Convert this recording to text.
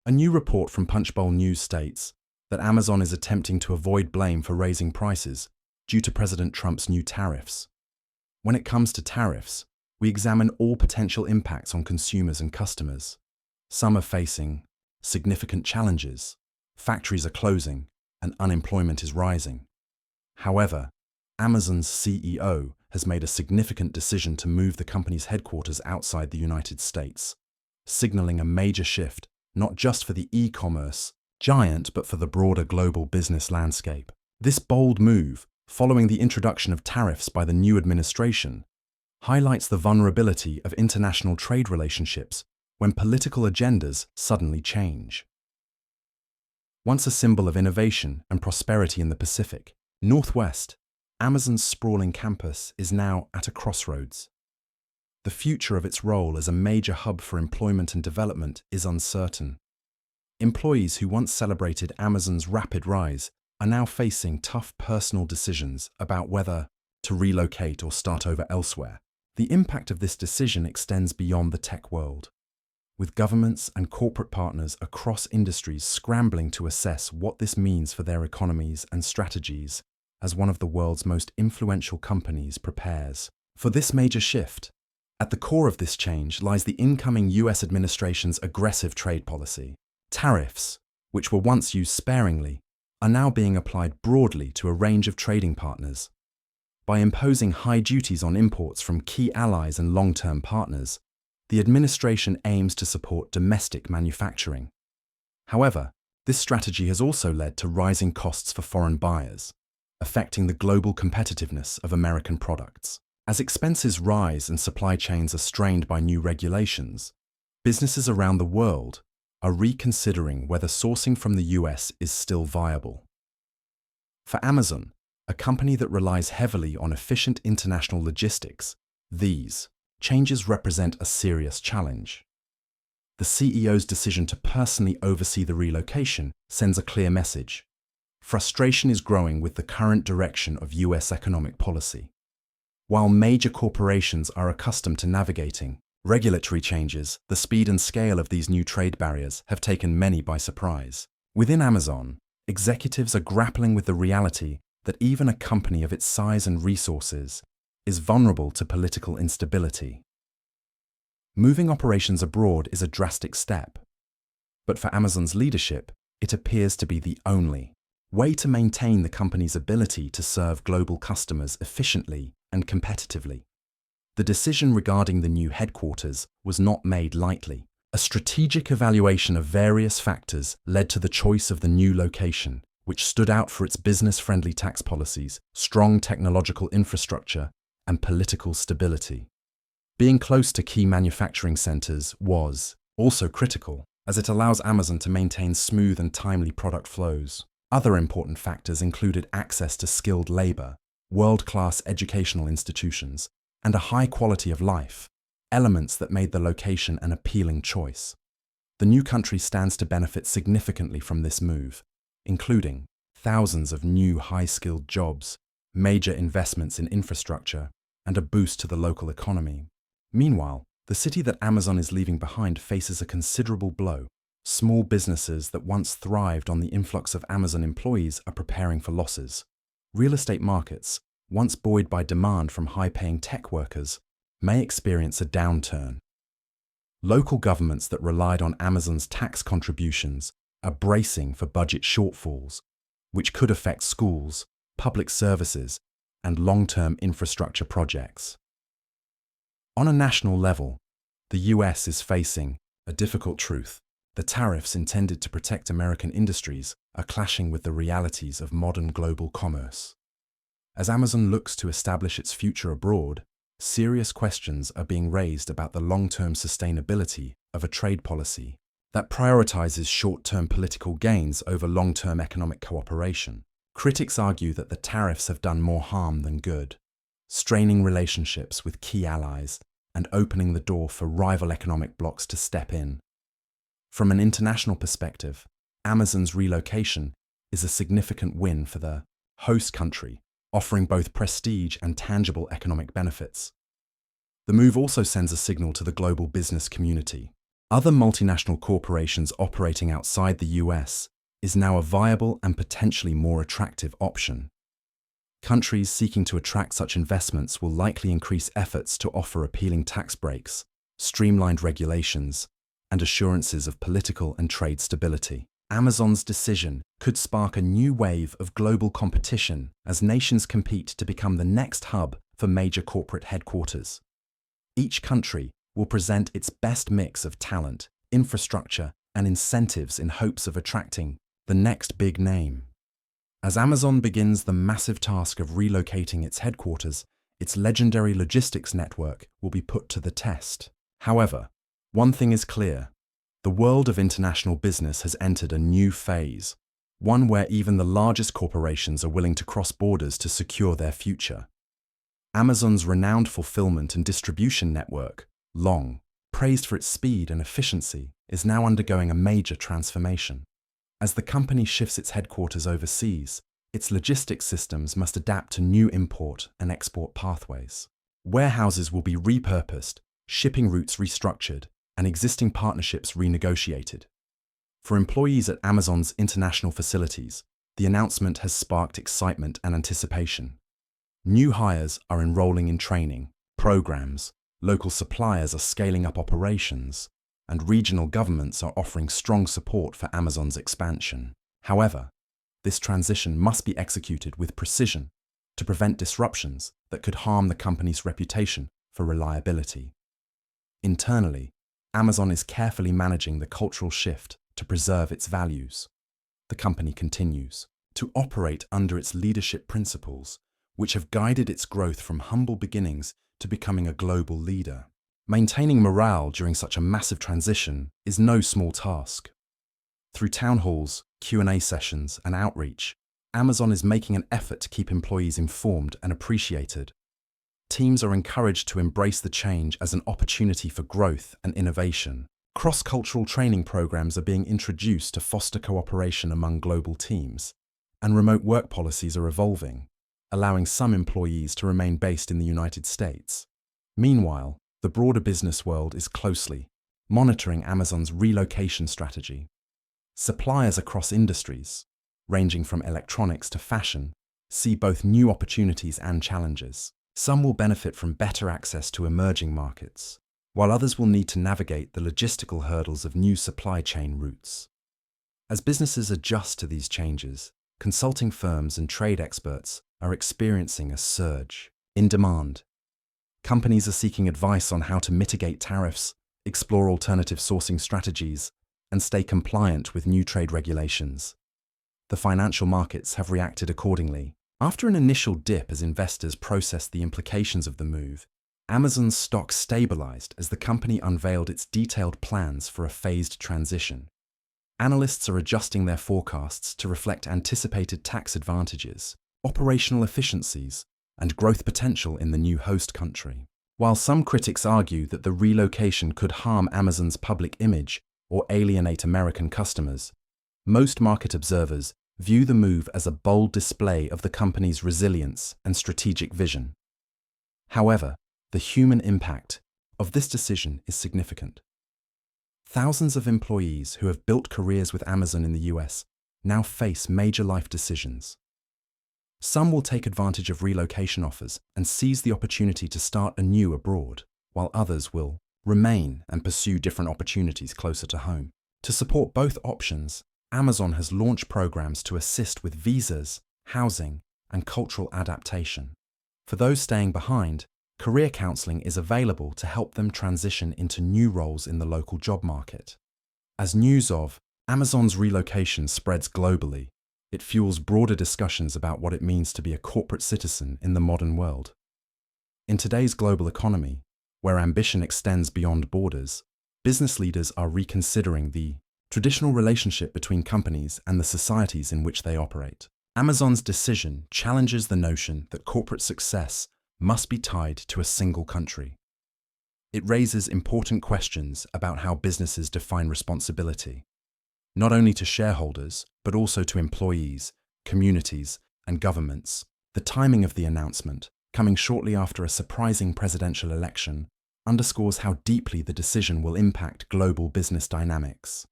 A new report from Punchbowl News states that Amazon is attempting to avoid blame for raising prices due to President Trump's new tariffs. When it comes to tariffs, we examine all potential impacts on consumers and customers. Some are facing significant challenges, factories are closing, and unemployment is rising. However, Amazon's CEO has made a significant decision to move the company's headquarters outside the United States, signaling a major shift not just for the e-commerce giant but for the broader global business landscape. This bold move, following the introduction of tariffs by the new administration, highlights the vulnerability of international trade relationships when political agendas suddenly change. Once a symbol of innovation and prosperity in the Pacific Northwest, Amazon's sprawling campus is now at a crossroads. The future of its role as a major hub for employment and development is uncertain. Employees who once celebrated Amazon's rapid rise are now facing tough personal decisions about whether to relocate or start over elsewhere. The impact of this decision extends beyond the tech world, with governments and corporate partners across industries scrambling to assess what this means for their economies and strategies as one of the world's most influential companies prepares for this major shift. At the core of this change lies the incoming US administration's aggressive trade policy. Tariffs, which were once used sparingly, are now being applied broadly to a range of trading partners. By imposing high duties on imports from key allies and long-term partners, the administration aims to support domestic manufacturing. However, this strategy has also led to rising costs for foreign buyers, affecting the global competitiveness of American products. As expenses rise and supply chains are strained by new regulations, businesses around the world are reconsidering whether sourcing from the US is still viable. For Amazon, a company that relies heavily on efficient international logistics, these changes represent a serious challenge. The CEO's decision to personally oversee the relocation sends a clear message. Frustration is growing with the current direction of US economic policy. While major corporations are accustomed to navigating regulatory changes, the speed and scale of these new trade barriers have taken many by surprise. Within Amazon, executives are grappling with the reality that even a company of its size and resources is vulnerable to political instability. Moving operations abroad is a drastic step, but for Amazon's leadership, it appears to be the only way to maintain the company's ability to serve global customers efficiently and competitively. The decision regarding the new headquarters was not made lightly. A strategic evaluation of various factors led to the choice of the new location, which stood out for its business-friendly tax policies, strong technological infrastructure, and political stability. Being close to key manufacturing centers was also critical, as it allows Amazon to maintain smooth and timely product flows. Other important factors included access to skilled labor, world-class educational institutions, and a high quality of life, elements that made the location an appealing choice. The new country stands to benefit significantly from this move, including thousands of new high-skilled jobs, major investments in infrastructure, and a boost to the local economy. Meanwhile, the city that Amazon is leaving behind faces a considerable blow. Small businesses that once thrived on the influx of Amazon employees are preparing for losses. Real estate markets, once buoyed by demand from high-paying tech workers, may experience a downturn. Local governments that relied on Amazon's tax contributions are bracing for budget shortfalls, which could affect schools, public services, and long-term infrastructure projects. On a national level, the US is facing a difficult truth. The tariffs intended to protect American industries are clashing with the realities of modern global commerce. As Amazon looks to establish its future abroad, serious questions are being raised about the long-term sustainability of a trade policy that prioritizes short-term political gains over long-term economic cooperation. Critics argue that the tariffs have done more harm than good, straining relationships with key allies and opening the door for rival economic blocs to step in. From an international perspective, Amazon's relocation is a significant win for the host country, offering both prestige and tangible economic benefits. The move also sends a signal to the global business community. other multinational corporations operating outside the US is now a viable and potentially more attractive option. Countries seeking to attract such investments will likely increase efforts to offer appealing tax breaks, streamlined regulations, and assurances of political and trade stability. Amazon's decision could spark a new wave of global competition as nations compete to become the next hub for major corporate headquarters. Each country will present its best mix of talent, infrastructure, and incentives in hopes of attracting the next big name. As Amazon begins the massive task of relocating its headquarters, its legendary logistics network will be put to the test. However, one thing is clear: the world of international business has entered a new phase, one where even the largest corporations are willing to cross borders to secure their future. Amazon's renowned fulfillment and distribution network, long praised for its speed and efficiency, is now undergoing a major transformation. As the company shifts its headquarters overseas, its logistics systems must adapt to new import and export pathways. Warehouses will be repurposed, shipping routes restructured, and existing partnerships renegotiated. For employees at Amazon's international facilities, the announcement has sparked excitement and anticipation. New hires are enrolling in training programs, local suppliers are scaling up operations, and regional governments are offering strong support for Amazon's expansion. However, this transition must be executed with precision to prevent disruptions that could harm the company's reputation for reliability. Internally, Amazon is carefully managing the cultural shift to preserve its values. The company continues to operate under its leadership principles, which have guided its growth from humble beginnings to becoming a global leader. Maintaining morale during such a massive transition is no small task. Through town halls, Q&A sessions, and outreach, Amazon is making an effort to keep employees informed and appreciated. Teams are encouraged to embrace the change as an opportunity for growth and innovation. Cross-cultural training programs are being introduced to foster cooperation among global teams, and remote work policies are evolving, allowing some employees to remain based in the United States. Meanwhile, the broader business world is closely monitoring Amazon's relocation strategy. Suppliers across industries, ranging from electronics to fashion, see both new opportunities and challenges. Some will benefit from better access to emerging markets, while others will need to navigate the logistical hurdles of new supply chain routes. As businesses adjust to these changes, consulting firms and trade experts are experiencing a surge in demand. Companies are seeking advice on how to mitigate tariffs, explore alternative sourcing strategies, and stay compliant with new trade regulations. The financial markets have reacted accordingly. After an initial dip as investors processed the implications of the move, Amazon's stock stabilized as the company unveiled its detailed plans for a phased transition. Analysts are adjusting their forecasts to reflect anticipated tax advantages, operational efficiencies, and growth potential in the new host country. While some critics argue that the relocation could harm Amazon's public image or alienate American customers, most market observers view the move as a bold display of the company's resilience and strategic vision. However, the human impact of this decision is significant. Thousands of employees who have built careers with Amazon in the US now face major life decisions. Some will take advantage of relocation offers and seize the opportunity to start anew abroad, while others will remain and pursue different opportunities closer to home. To support both options, Amazon has launched programs to assist with visas, housing, and cultural adaptation. For those staying behind, career counseling is available to help them transition into new roles in the local job market. As news of Amazon's relocation spreads globally, it fuels broader discussions about what it means to be a corporate citizen in the modern world. In today's global economy, where ambition extends beyond borders, business leaders are reconsidering the traditional relationship between companies and the societies in which they operate. Amazon's decision challenges the notion that corporate success must be tied to a single country. It raises important questions about how businesses define responsibility, not only to shareholders, but also to employees, communities, and governments. The timing of the announcement, coming shortly after a surprising presidential election, underscores how deeply the decision will impact global business dynamics.